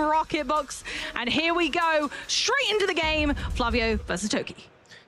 Rocket Box. And here we go, straight into the game, Flavio versus Toki.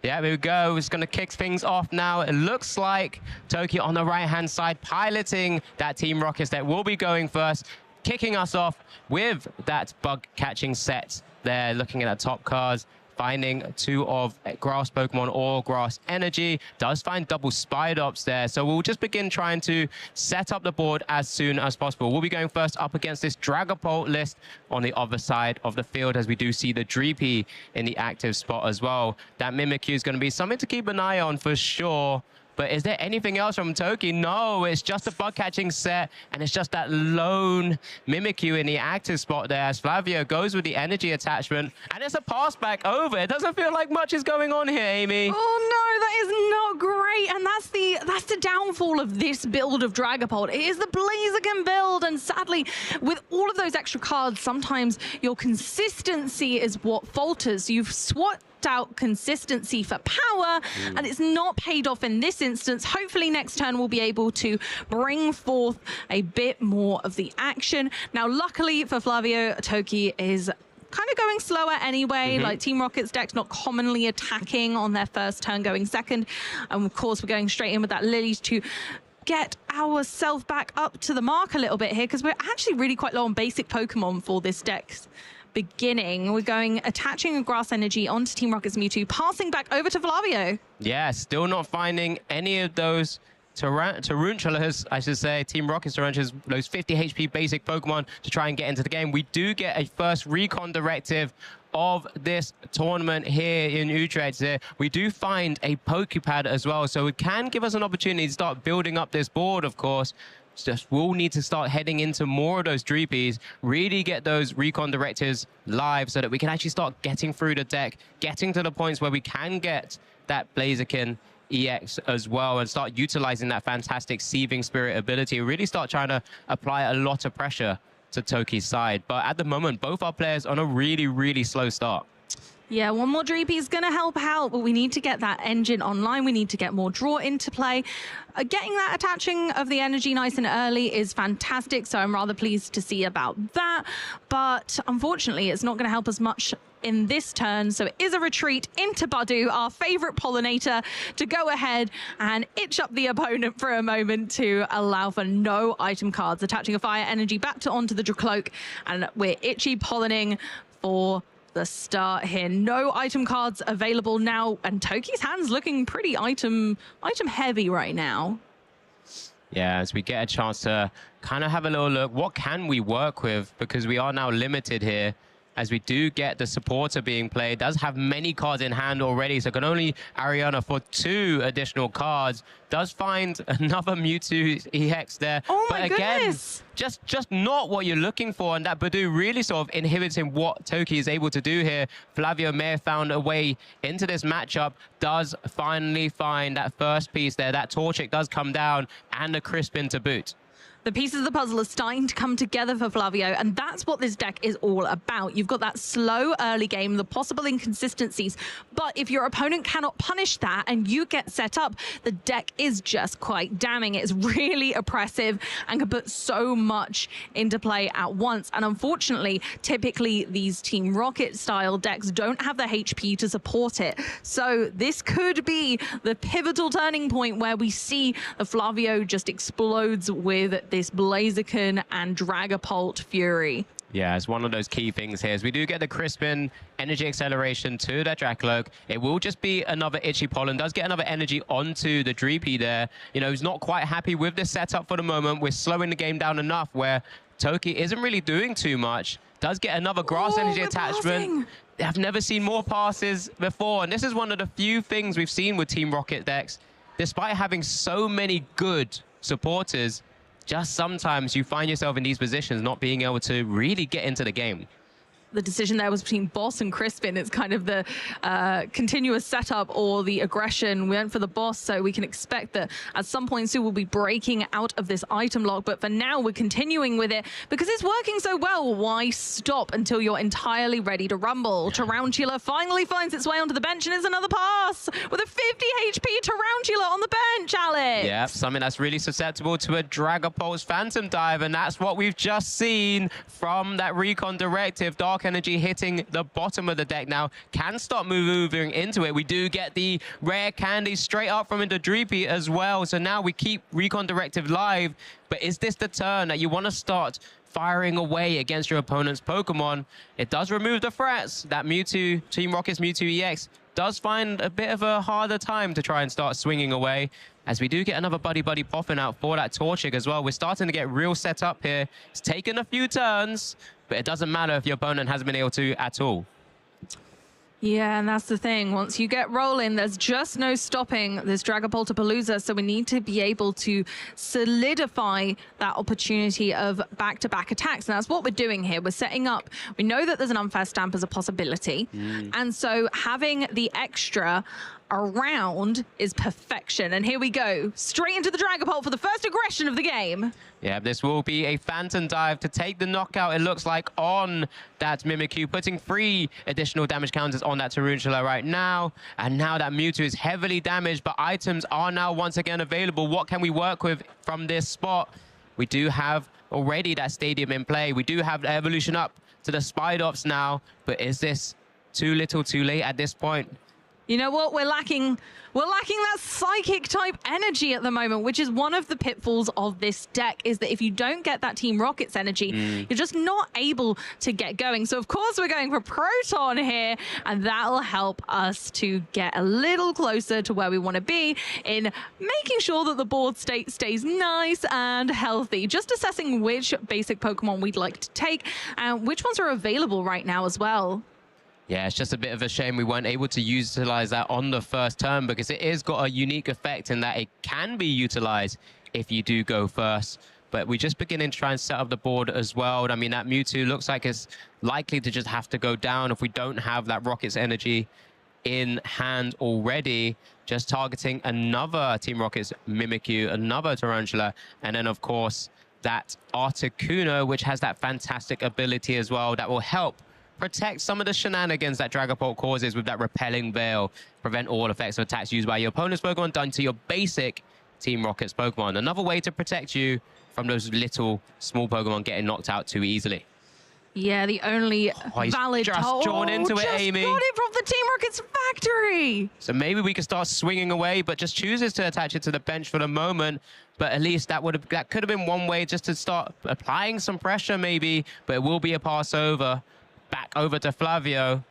Yeah, here we go. It's going to kick things off now. It looks like Toki on the right-hand side piloting that Team Rockets that will be going first, kicking us off with that bug-catching set there, looking at the top cards, finding 2 of grass Pokemon or grass energy, does find double Spidops there. So we'll just begin trying to set up the board as soon as possible. We'll be going first up against this Dragapult list on the other side of the field, as we do see the Dreepy in the active spot as well. That Mimikyu is going to be something to keep an eye on for sure. But is there anything else from Toki? No, it's just a bug-catching set, and it's just that lone Mimikyu in the active spot there as Flavio goes with the energy attachment, and it's a pass back over. It doesn't feel like much is going on here, Amy. Oh no, that is not great, and that's the downfall of this build of Dragapult. It is the Blaziken build, and sadly, with all of those extra cards, sometimes your consistency is what falters. You've swapped out consistency for power, and it's not paid off in this instance. Hopefully next turn we'll be able to bring forth a bit more of the action. Now luckily for Flavio, Toki is kind of going slower anyway, like Team Rocket's deck's not commonly attacking on their first turn, going second, and of course we're going straight in with that Lilies to get ourselves back up to the mark a little bit here, because we're actually really quite low on basic Pokemon for this deck's beginning. We're going attaching a grass energy onto Team Rocket's Mewtwo, passing back over to Flavio. Yeah, still not finding any of those Tarantulas, I should say, Team Rocket's Tarantulas, those 50 HP basic Pokemon to try and get into the game. We do get a first recon directive of this tournament here in Utrecht. We do find a Poképad as well, so it can give us an opportunity to start building up this board, of course. Just we'll need to start heading into more of those Dreepies, really get those recon directives live so that we can actually start getting through the deck, getting to the points where we can get that Blaziken EX as well and start utilizing that fantastic Seething Spirit ability, really start trying to apply a lot of pressure to Toki's side. But at the moment, both our players on a really, really slow start. Yeah, one more Dreepy is going to help out, but we need to get that engine online. We need to get more draw into play. Getting that attaching of the energy nice and early is fantastic, so I'm rather pleased to see about that. But unfortunately, it's not going to help us much in this turn, so it is a retreat into Budu, our favorite pollinator, to go ahead and itch up the opponent for a moment to allow for no item cards. Attaching a fire energy back onto the Dracloak, and we're itchy pollinating for the start here. No item cards available now, and Toki's hand's looking pretty item heavy right now. Yeah, as we get a chance to kind of have a little look, what can we work with? Because we are now limited here, as we do get the supporter being played, does have many cards in hand already, so can only Ariana for 2 additional cards. Does find another Mewtwo EX there. Oh my but again, goodness. just not what you're looking for, and that Budu really sort of inhibiting what Toki is able to do here. Flavio may have found a way into this matchup, does finally find that first piece there. That Torchic does come down, and a Crispin to boot. The pieces of the puzzle are starting to come together for Flavio, and that's what this deck is all about. You've got that slow early game, the possible inconsistencies, but if your opponent cannot punish that and you get set up, the deck is just quite damning. It's really oppressive and can put so much into play at once. And unfortunately, typically these Team Rocket style decks don't have the HP to support it. So this could be the pivotal turning point where we see the Flavio just explodes with this Blaziken and Dragapult Fury. Yeah, it's one of those key things here. As we do get the Crispin energy acceleration to that Dracloak, it will just be another Itchy Pollen. Does get another energy onto the Dreepy there. You know, he's not quite happy with this setup for the moment. We're slowing the game down enough where Toki isn't really doing too much. Does get another grass energy attachment. I've never seen more passes before, and this is one of the few things we've seen with Team Rocket decks. Despite having so many good supporters, just sometimes you find yourself in these positions not being able to really get into the game. the decision there was between Boss and Crispin. It's kind of the continuous setup or the aggression. We went for the Boss, so we can expect that at some point soon we'll be breaking out of this item lock. But for now, we're continuing with it because it's working so well. Why stop until you're entirely ready to rumble? Tarantula finally finds its way onto the bench, and it's another pass with a 50 HP Tarantula on the bench, Alex. Yeah, something that's really susceptible to a Dragapulse Phantom Dive, and that's what we've just seen from that recon directive. Dark Energy hitting the bottom of the deck now. Can stop moving into it. We do get the rare candy straight up from Indodreepy as well. So now we keep recon directive live. But is this the turn that you want to start firing away against your opponent's Pokemon? It does remove the threats. That Mewtwo, Team Rocket's Mewtwo EX, does find a bit of a harder time to try and start swinging away, as we do get another Buddy popping out for that Torchic as well. We're starting to get real set up here. It's taken a few turns, but it doesn't matter if your opponent hasn't been able to at all. Yeah, and that's the thing. Once you get rolling, there's just no stopping this Dragapult-Palooza, so we need to be able to solidify that opportunity of back-to-back attacks. And that's what we're doing here. We're setting up. We know that there's an unfair stamp as a possibility. And so having the extra around is perfection. And here we go, straight into the Dragapult for the first aggression of the game. Yeah, this will be a Phantom Dive to take the knockout, it looks like, on that Mimikyu, putting 3 additional damage counters on that Tarantula right now. And now that Mewtwo is heavily damaged, but items are now once again available. What can we work with from this spot? We do have already that Stadium in play. We do have the evolution up to the Spidops now, but is this too little too late at this point? You know what? We're lacking that psychic type energy at the moment, which is one of the pitfalls of this deck, is that if you don't get that Team Rocket's energy, you're just not able to get going. So of course we're going for Proton here, and that'll help us to get a little closer to where we want to be in making sure that the board state stays nice and healthy. Just assessing which basic Pokemon we'd like to take and which ones are available right now as well. Yeah, it's just a bit of a shame we weren't able to utilize that on the first turn, because it is got a unique effect in that it can be utilized if you do go first. But we're just beginning to try and set up the board as well. I mean, that Mewtwo looks like it's likely to just have to go down if we don't have that Rocket's energy in hand already. Just targeting another Team Rocket's Mimikyu, another Tarantula, and then, of course, that Articuno, which has that fantastic ability as well that will help protect some of the shenanigans that Dragapult causes with that Repelling Veil, prevent all effects of attacks used by your opponent's Pokemon done to your basic Team Rocket's Pokemon. Another way to protect you from those little small Pokemon getting knocked out too easily. Yeah, the only valid... just drawn into it, Amy. Got it from the Team Rocket's factory. So maybe we could start swinging away, but just chooses to attach it to the bench for the moment. But at least that could have been one way just to start applying some pressure maybe, but it will be a pass over. Back over to Flavio.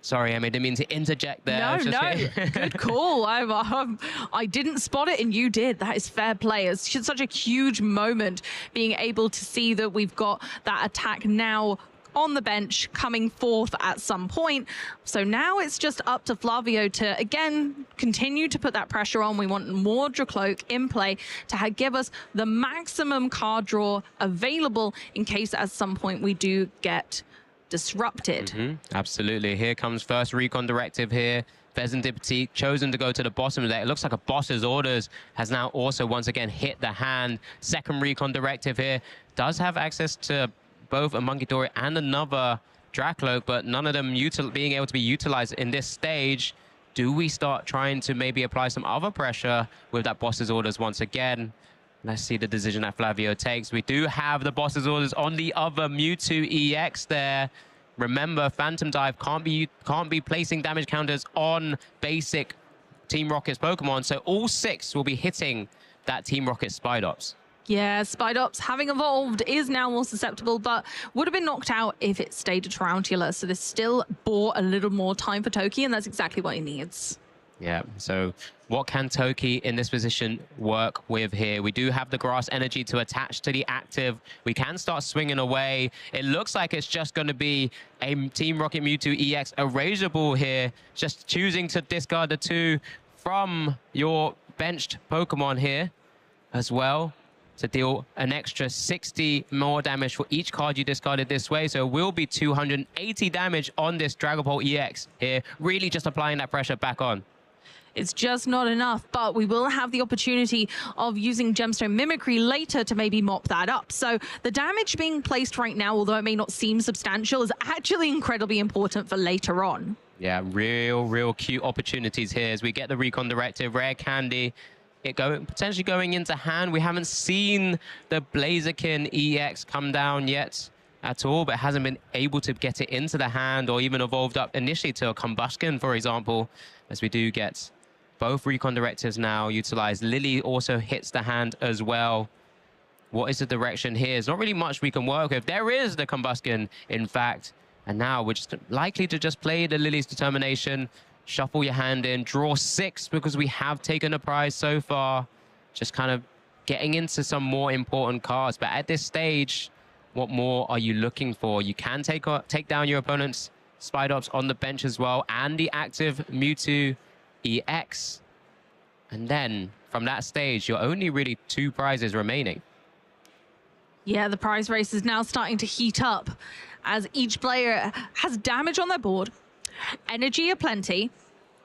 Sorry, Emmy, didn't mean to interject there. No, good call. I didn't spot it and you did. That is fair play. It's just such a huge moment being able to see that we've got that attack now on the bench coming forth at some point. So now it's just up to Flavio to, again, continue to put that pressure on. We want more Dracloak in play to give us the maximum card draw available in case at some point we do get disrupted. Absolutely. Here comes first recon directive here. Vezendipty chosen to go to the bottom of that. It looks like a boss's orders has now also once again hit the hand. Second recon directive here. Does have access to both a Munkidori and another Dracloak, but none of them being able to be utilized in this stage. Do we start trying to maybe apply some other pressure with that boss's orders once again? Let's see the decision that Flavio takes. We do have the boss's orders on the other Mewtwo EX there. Remember, Phantom Dive can't be placing damage counters on basic Team Rocket's Pokemon, so all 6 will be hitting that Team Rocket Spidops. Yeah, Spidops, having evolved, is now more susceptible, but would have been knocked out if it stayed a Tarantula. So this still bought a little more time for Toki, and that's exactly what he needs. Yeah, so what can Toki in this position work with here? We do have the grass energy to attach to the active. We can start swinging away. It looks like it's just going to be a Team Rocket Mewtwo EX erasable here. Just choosing to discard the 2 from your benched Pokemon here as well. to deal an extra 60 more damage for each card you discarded this way. So it will be 280 damage on this Dragapult EX here, really just applying that pressure back on. It's just not enough, but we will have the opportunity of using Gemstone Mimicry later to maybe mop that up. So the damage being placed right now, although it may not seem substantial, is actually incredibly important for later on. Yeah, real cute opportunities here as we get the Recon Directive, Rare Candy, potentially going into hand. We haven't seen the Blaziken EX come down yet at all, but hasn't been able to get it into the hand or even evolved up initially to a Combustion, for example, as we do get both Recon Directives now utilized. Lily also hits the hand as well. What is the direction here? There's not really much we can work with. There is the Combustion, in fact. And now we're just likely to just play the Lily's Determination, shuffle your hand in, draw 6 because we have taken a prize so far. Just kind of getting into some more important cards. But at this stage, what more are you looking for? You can take down your opponent's Spidops on the bench as well, and the active Mewtwo EX. And then from that stage, you're only really 2 prizes remaining. Yeah, the prize race is now starting to heat up as each player has damage on their board, energy aplenty,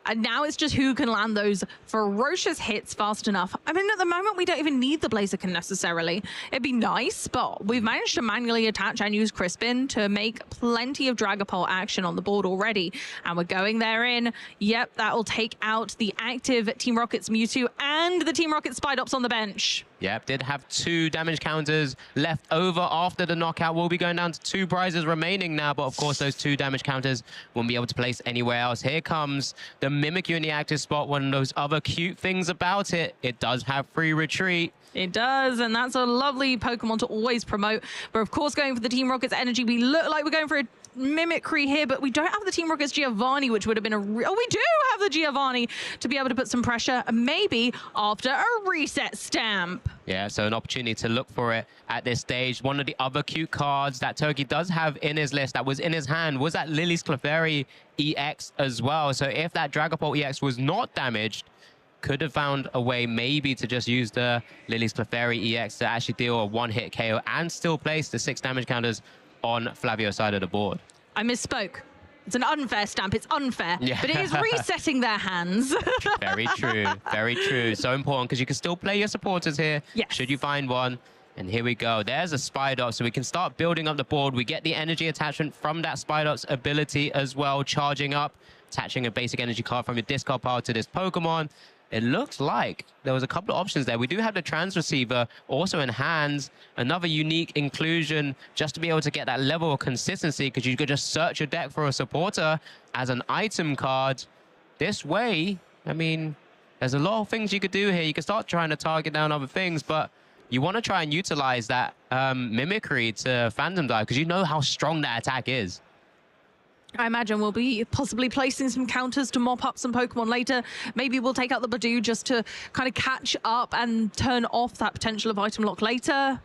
and now it's just who can land those ferocious hits fast enough. I mean, at the moment, we don't even need the Blaziken necessarily. It'd be nice, but we've managed to manually attach and use Crispin to make plenty of Dragapult action on the board already. And we're going there in. Yep, that will take out the active Team Rocket's Mewtwo and the Team Rocket Spidops on the bench. Yep, did have 2 damage counters left over after the knockout. We'll be going down to 2 prizes remaining now, but of course those 2 damage counters won't be able to place anywhere else. Here comes the Mimikyu in the active spot. One of those other cute things about it, it does have free retreat. It does, and that's a lovely Pokemon to always promote. But of course, going for the Team Rocket's energy, we look like we're going for a Mimicry here, but we don't have the Team Rocket's Giovanni, which would have been a we do have the Giovanni to be able to put some pressure, maybe after a reset stamp. Yeah, so an opportunity to look for it at this stage. One of the other cute cards that Toki does have in his list that was in his hand was that Lily's Clefairy EX as well. So if that Dragapult EX was not damaged, could have found a way maybe to just use the Lily's Clefairy EX to actually deal a one-hit KO and still place the 6 damage counters on Flavio's side of the board. I misspoke. It's an unfair stamp. It's unfair, yeah. But it is resetting their hands. Very true. Very true. So important because you can still play your supporters here. Yes. Should you find one. And here we go. There's a Spidops, so we can start building up the board. We get the energy attachment from that Spidops ability as well, charging up, attaching a basic energy card from your discard pile to this Pokemon. It looks like there was a couple of options there. We do have the Trans Receiver also in hands. Another unique inclusion just to be able to get that level of consistency because you could just search your deck for a supporter as an item card. This way, I mean, there's a lot of things you could do here. You could start trying to target down other things, but you want to try and utilize that Mimicry to Phantom Dive because you know how strong that attack is. I imagine we'll be possibly placing some counters to mop up some Pokemon later. Maybe we'll take out the Badoo just to kind of catch up and turn off that potential of item lock later.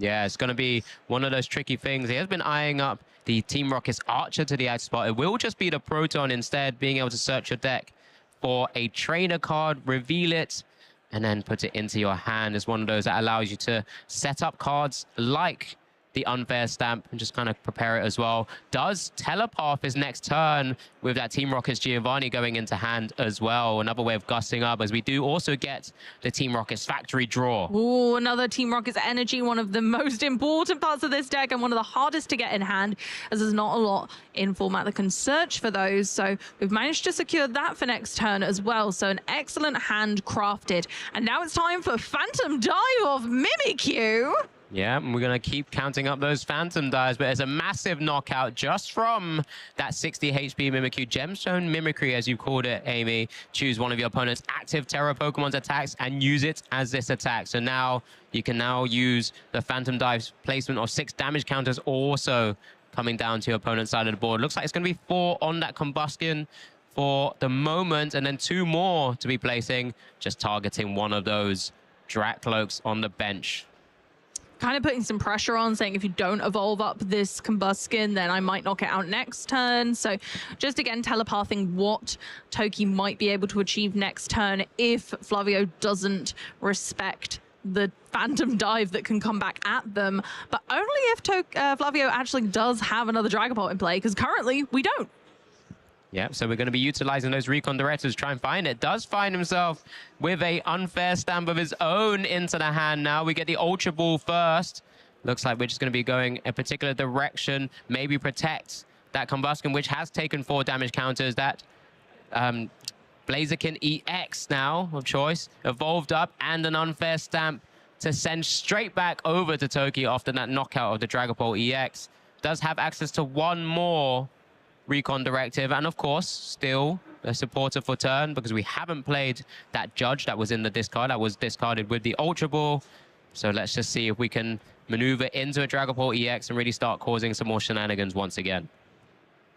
Yeah, it's going to be one of those tricky things. He has been eyeing up the Team Rocket's Archer to the active spot. It will just be the Proton instead, being able to search your deck for a trainer card, reveal it, and then put it into your hand. Is one of those that allows you to set up cards like the Unfair Stamp and just kind of prepare it as well. Does telepath his next turn with that Team Rocket's Giovanni going into hand as well. Another way of gusting up as we do also get the Team Rocket's Factory Draw. Ooh, another Team Rocket's energy, one of the most important parts of this deck and one of the hardest to get in hand as there's not a lot in format that can search for those. So we've managed to secure that for next turn as well. So an excellent hand crafted. And now it's time for Phantom Dive of Mimikyu. Yeah, and we're going to keep counting up those Phantom Dives, but there's a massive knockout just from that 60 HP Mimikyu. Gemstone Mimicry, as you called it, Amy. Choose one of your opponent's active Terra Pokemon's attacks and use it as this attack. So now you can now use the Phantom Dive's placement of 6 damage counters also coming down to your opponent's side of the board. Looks like it's going to be 4 on that Combustion for the moment, and then 2 more to be placing, just targeting one of those Dracloaks on the bench. Kind of putting some pressure on, saying if you don't evolve up this Combustion, then I might knock it out next turn. So just again, telepathing what Toki might be able to achieve next turn if Flavio doesn't respect the Phantom Dive that can come back at them, but only if Flavio actually does have another Dragapult in play, because currently we don't. Yeah, so we're going to be utilizing those recon directors to try and find it. Does find himself with a unfair stamp of his own into the hand now. We get the Ultra Ball first. Looks like we're just going to be going a particular direction, maybe protect that Combustion, which has taken 4 damage counters. That Blaziken EX now of choice, evolved up, and an unfair stamp to send straight back over to Toki after that knockout of the Dragapult EX. Does have access to 1 more recon directive, and of course still a supporter for turn, because we haven't played that Judge that was in the discard, that was discarded with the Ultra Ball. So let's just see if we can maneuver into a Dragapult EX and really start causing some more shenanigans once again.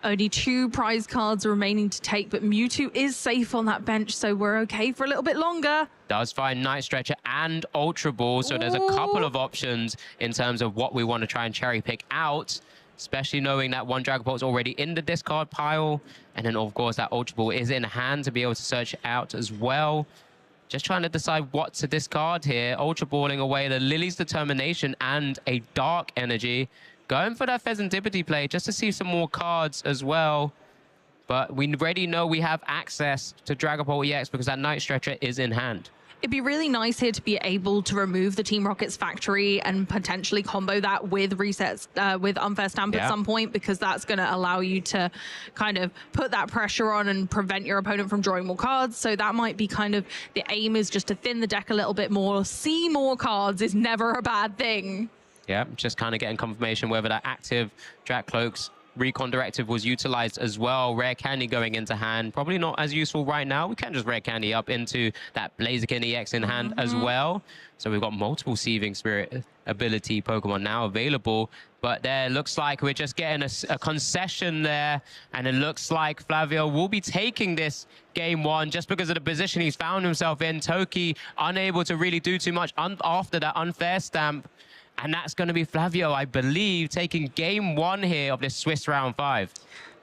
Only 2 prize cards remaining to take, but Mewtwo is safe on that bench, so we're okay for a little bit longer. Does find Night Stretcher and Ultra Ball, so there's a couple of options in terms of what we want to try and cherry pick out, especially knowing that 1 Dragapult is already in the discard pile. And then, of course, that Ultra Ball is in hand to be able to search it out as well. Just trying to decide what to discard here. Ultra Balling away the Lily's Determination and a Dark Energy. Going for that Pheasantipity play just to see some more cards as well. But we already know we have access to Dragapult EX because that Night Stretcher is in hand. It'd be really nice here to be able to remove the Team Rocket's factory and potentially combo that with resets, with Unfair Stamp at some point, because that's going to allow you to kind of put that pressure on and prevent your opponent from drawing more cards. So that might be kind of the aim, is just to thin the deck a little bit more. See more cards is never a bad thing. Yeah, just kind of getting confirmation whether that active Drac Cloak's recon directive was utilized as well. Rare Candy going into hand, probably not as useful right now. We can just Rare Candy up into that Blaziken EX in hand as well. So we've got multiple Seething Spirit ability Pokemon now available, but there looks like we're just getting a concession there, and it looks like Flavio will be taking this game 1 just because of the position he's found himself in. Toki unable to really do too much after that unfair stamp. And that's going to be Flavio, I believe, taking game 1 here of this Swiss round 5.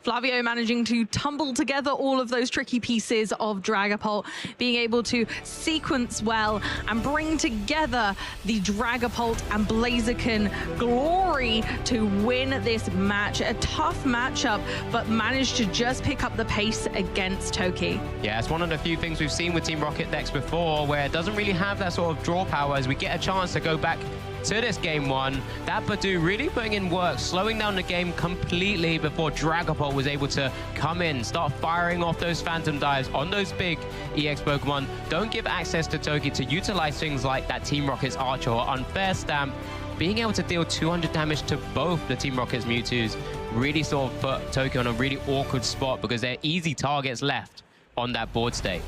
Flavio managing to tumble together all of those tricky pieces of Dragapult, being able to sequence well and bring together the Dragapult and Blaziken glory to win this match. A tough matchup, but managed to just pick up the pace against Toki. Yeah, it's one of the few things we've seen with Team Rocket decks before, where it doesn't really have that sort of draw power as we get a chance to go back to this game 1. That Badu really putting in work, slowing down the game completely before Dragapult was able to come in, start firing off those Phantom Dives on those big EX Pokemon. Don't give access to Toki to utilize things like that Team Rocket's Archer or Unfair Stamp. Being able to deal 200 damage to both the Team Rocket's Mewtwo's really sort of put Toki on a really awkward spot, because they're easy targets left on that board state.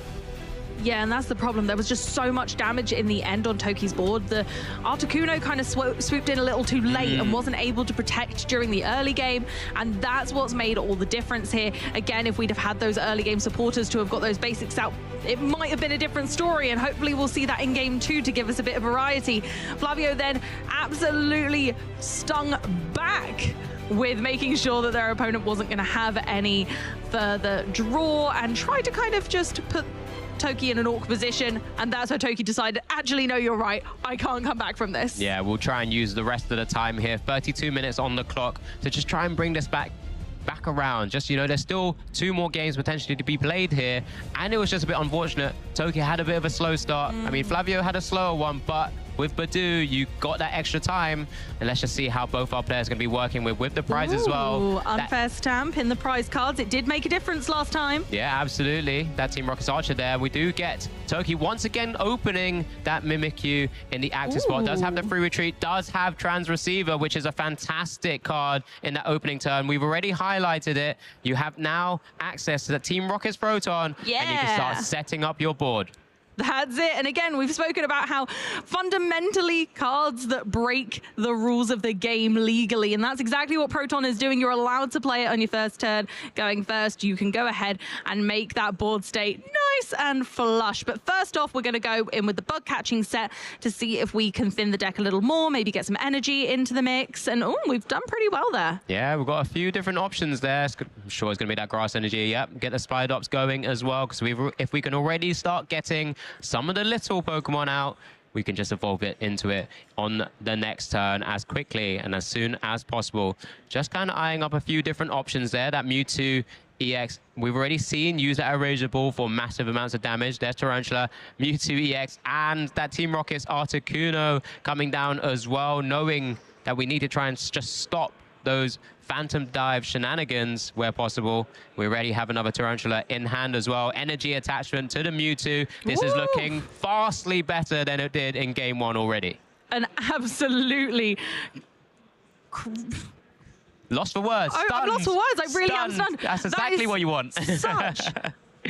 Yeah, and that's the problem. There was just so much damage in the end on Toki's board. The Articuno kind of swooped in a little too late and wasn't able to protect during the early game, and that's what's made all the difference here. Again, if we'd have had those early game supporters to have got those basics out, it might have been a different story, and hopefully we'll see that in game 2 to give us a bit of variety. Flavio then absolutely stung back with making sure that their opponent wasn't going to have any further draw, and tried to kind of just put Toki in an awkward position, and that's where Toki decided, actually, no, you're right, I can't come back from this. Yeah, we'll try and use the rest of the time here, 32 minutes on the clock, to just try and bring this back around. Just, you know, there's still 2 more games potentially to be played here, and it was just a bit unfortunate. Toki had a bit of a slow start. I mean, Flavio had a slower one, but with Badu, you got that extra time, and let's just see how both our players are going to be working with the prize as well. Unfair stamp in the prize cards. It did make a difference last time. Yeah, absolutely. That Team Rocket's Archer there. We do get Toki once again opening that Mimikyu in the active spot. Does have the free retreat, does have Trans Receiver, which is a fantastic card in that opening turn. We've already highlighted it. You have now access to the Team Rocket's Proton, and you can start setting up your board. That's it. And again, we've spoken about how fundamentally cards that break the rules of the game legally, and that's exactly what Proton is doing. You're allowed to play it on your first turn. Going first, you can go ahead and make that board state nice and flush. But first off, we're going to go in with the bug catching set to see if we can thin the deck a little more, maybe get some energy into the mix. And we've done pretty well there. Yeah, we've got a few different options there. I'm sure it's going to be that grass energy. Yep, get the Spidops going as well, because if we can already start getting some of the little Pokemon out, we can just evolve it into it on the next turn as quickly and as soon as possible. Just kind of eyeing up a few different options there. That Mewtwo EX, we've already seen use that Erasure Ball for massive amounts of damage. There's Tarantula, Mewtwo EX, and that Team Rocket's Articuno coming down as well, knowing that we need to try and just stop those Phantom Dive shenanigans where possible. We already have another Tarantula in hand as well. Energy attachment to the Mewtwo. This is looking vastly better than it did in game 1 already. And absolutely... Lost for words. I'm lost for words. I really am stunned. That's exactly what you want. Such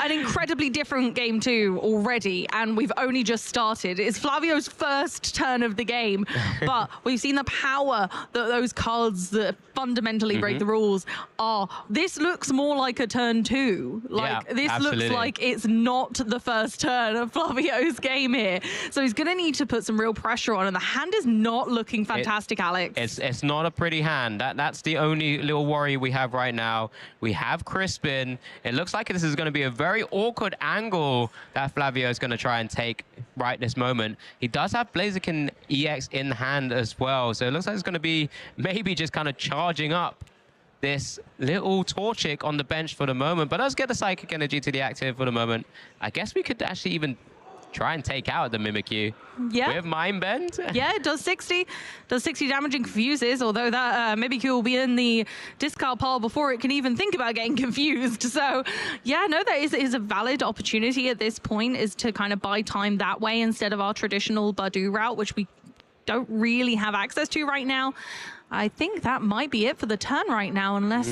an incredibly different game 2 already, and we've only just started. It's Flavio's first turn of the game, but we've seen the power that those cards that fundamentally break the rules are. This looks more like a turn 2. Like, this absolutely. looks like it's not the first turn of Flavio's game here. So he's going to need to put some real pressure on, and the hand is not looking fantastic, Alex. It's not a pretty hand. That's the only little worry we have right now. We have Crispin. It looks like this is going to be a very awkward angle that Flavio is going to try and take right this moment. He does have Blaziken EX in hand as well, so it looks like it's going to be maybe just kind of charging up this little Torchic on the bench for the moment, but let's get the Psychic Energy to the active for the moment. I guess we could actually even try and take out the Mimikyu. Yeah. With Mind Bend. Yeah, it does 60. Does 60 damage and confuses, although that Mimikyu will be in the discard pile before it can even think about getting confused. So, yeah, no, that is a valid opportunity at this point, is to kind of buy time that way instead of our traditional Badu route, which we don't really have access to right now. I think that might be it for the turn right now, unless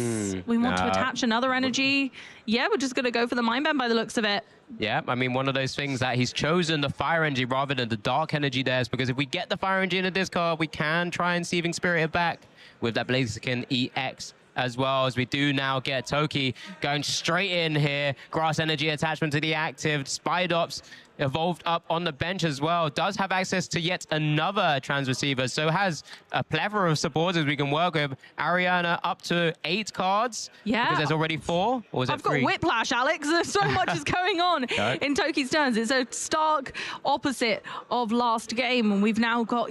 we want to attach another energy. Yeah, we're just going to go for the Mind Bend by the looks of it. Yeah, I mean, one of those things that he's chosen the Fire Energy rather than the Dark Energy there is because if we get the Fire Energy in the discard, we can try and Seething Spirit it back with that Blaziken EX, as well as we do now get Toki going straight in here. Grass Energy attachment to the active. Spidops evolved up on the bench as well. Does have access to yet another transreceiver, so has a plethora of supporters we can work with. Ariana up to 8 cards. Yeah. Because there's already 4, or is it 3? I've got whiplash, Alex. There's so much is going on in Toki's turns. It's a stark opposite of last game, and we've now got,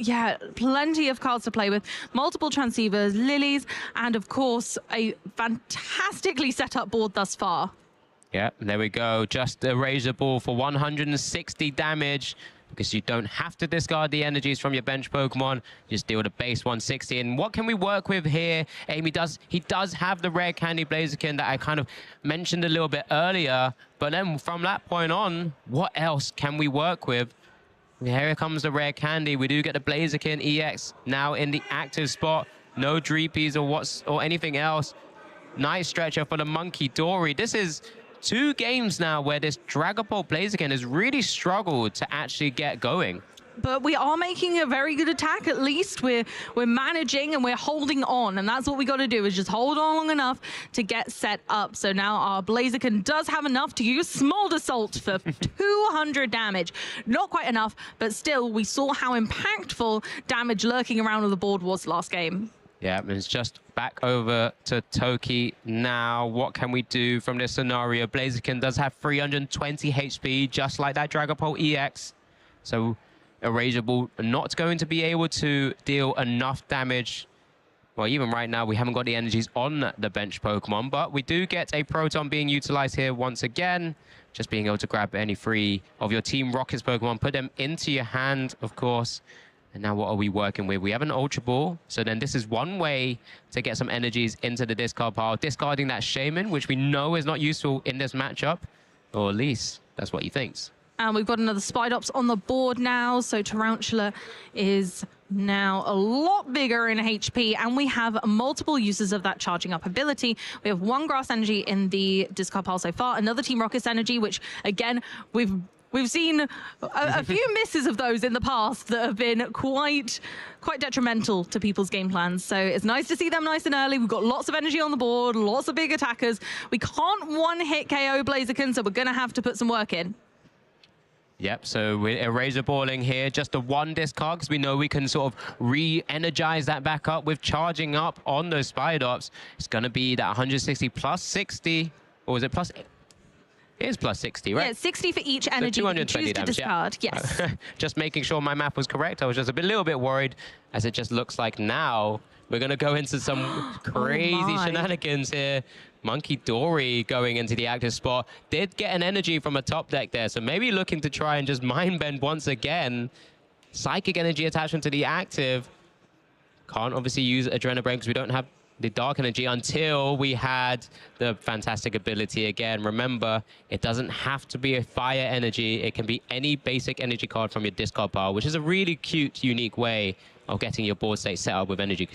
plenty of cards to play with. Multiple transceivers, lilies, and of course, a fantastically set up board thus far. Yeah, there we go. Just a Razor Ball for 160 damage because you don't have to discard the energies from your bench Pokemon. Just deal the base 160. And what can we work with here? He does have the Rare Candy Blaziken that I kind of mentioned a little bit earlier. But then from that point on, what else can we work with? Here comes the Rare Candy. We do get the Blaziken EX now in the active spot. No Dreepies or anything else. Nice stretcher for the Monkey Dory. This is 2 games now where this Dragapult Blaziken has really struggled to actually get going. But we are making a very good attack, at least. We're managing and we're holding on, and that's what we got to do, is just hold on long enough to get set up. So now our Blaziken does have enough to use Small Assault for 200 damage. Not quite enough, but still, we saw how impactful damage lurking around on the board was last game. Yeah, it's just back over to Toki now. What can we do from this scenario? Blaziken does have 320 HP, just like that Dragapult EX. So Erasure Ball not going to be able to deal enough damage. Well, even right now, we haven't got the energies on the bench Pokemon, but we do get a Proton being utilized here once again. Just being able to grab any 3 of your Team Rocket's Pokemon, put them into your hand, of course. And now what are we working with? We have an Ultra Ball. So then this is one way to get some energies into the discard pile. Discarding that Shaman, which we know is not useful in this matchup. Or at least that's what he thinks. And we've got another Spidops on the board now. So Tarantula is now a lot bigger in HP. And we have multiple uses of that charging up ability. We have 1 Grass Energy in the discard pile so far. Another Team Rocket's Energy, which, again, We've seen a few misses of those in the past that have been quite detrimental to people's game plans. So it's nice to see them nice and early. We've got lots of energy on the board, lots of big attackers. We can't one-hit KO Blaziken, so we're going to have to put some work in. Yep, so we're Erasure Balling here, just the 1 discard, because we know we can sort of re-energize that back up with charging up on those Spidops. It's going to be that 160 plus 60, or is it plus It is plus 60, right? Yeah, 60 for each energy so that you choose to discard. Yeah. Yes. Just making sure my math was correct. I was just a little bit worried, as it just looks like now we're going to go into some crazy shenanigans here. Monkey Dory going into the active spot. Did get an energy from a top deck there, so maybe looking to try and just mind bend once again. Psychic energy attachment to the active. Can't obviously use Adrenabrain because we don't have the dark energy until we had the fantastic ability again. Remember, it doesn't have to be a fire energy. It can be any basic energy card from your discard pile, which is a really cute, unique way of getting your board state set up with energy.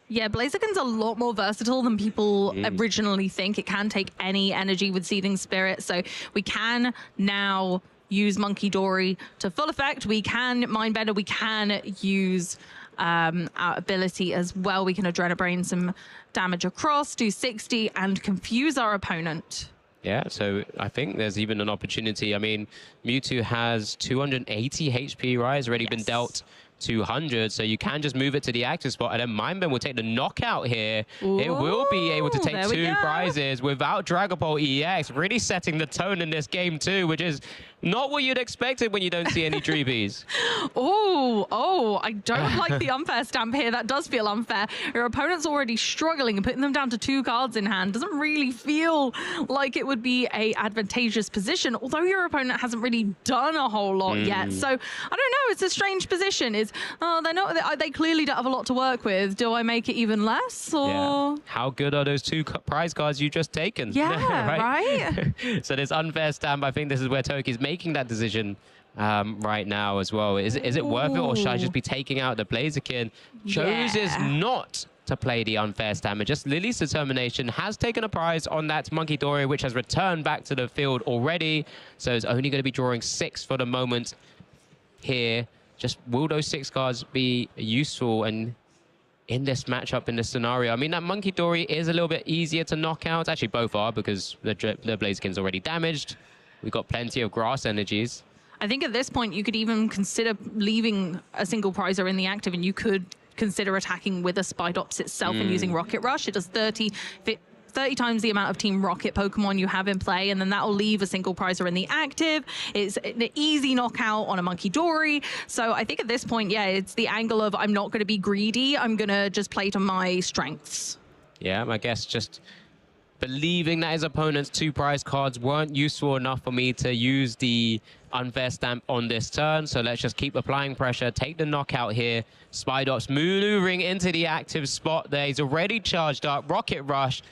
Yeah, Blaziken's a lot more versatile than people originally think. It can take any energy with Seething Spirit, so we can now use Monkey Dory to full effect. We can Mindbender. We can use our ability as well. We can Adrenabrain some damage across, do 60, and confuse our opponent. Yeah, so I think there's even an opportunity. I mean, Mewtwo has 280 HP, right? It's already been dealt 200, so you can just move it to the active spot, and then Mindbend will take the knockout here. Ooh, it will be able to take 2 prizes without Dragapult EX, really setting the tone in this game too, which is not what you'd expected when you don't see any Dreebies. Oh, I don't like the unfair stamp here. That does feel unfair. Your opponent's already struggling, and putting them down to 2 cards in hand doesn't really feel like it would be a advantageous position, although your opponent hasn't really done a whole lot yet. So I don't know, it's a strange position. They clearly don't have a lot to work with. Do I make it even less? Or? Yeah. How good are those 2 prize cards you just taken? Yeah, right? So this unfair stamp, I think this is where Toki's making that decision right now as well. Is it worth it, or should I just be taking out the Blaziken? Chooses not to play the unfair stamp, and just Lily's determination has taken a prize on that Monkey Dory, which has returned back to the field already. So it's only going to be drawing 6 for the moment here. Just will those 6 cards be useful and in this matchup, in this scenario? I mean, that Monkey Dory is a little bit easier to knock out. Actually, both are, because the Blaziken's already damaged. We've got plenty of grass energies. I think at this point, you could even consider leaving a single prizer in the active, and you could consider attacking with a Spidops itself and using Rocket Rush. It does 30 times the amount of Team Rocket Pokemon you have in play, and then that will leave a single prizer in the active. It's an easy knockout on a Monkey Dory. So I think at this point, yeah, it's the angle of I'm not going to be greedy. I'm going to just play to my strengths. Yeah, I guess just believing that his opponent's 2 prize cards weren't useful enough for me to use the unfair stamp on this turn. So let's just keep applying pressure, take the knockout here. Spidops maneuvering into the active spot there. He's already charged up. Rocket Rush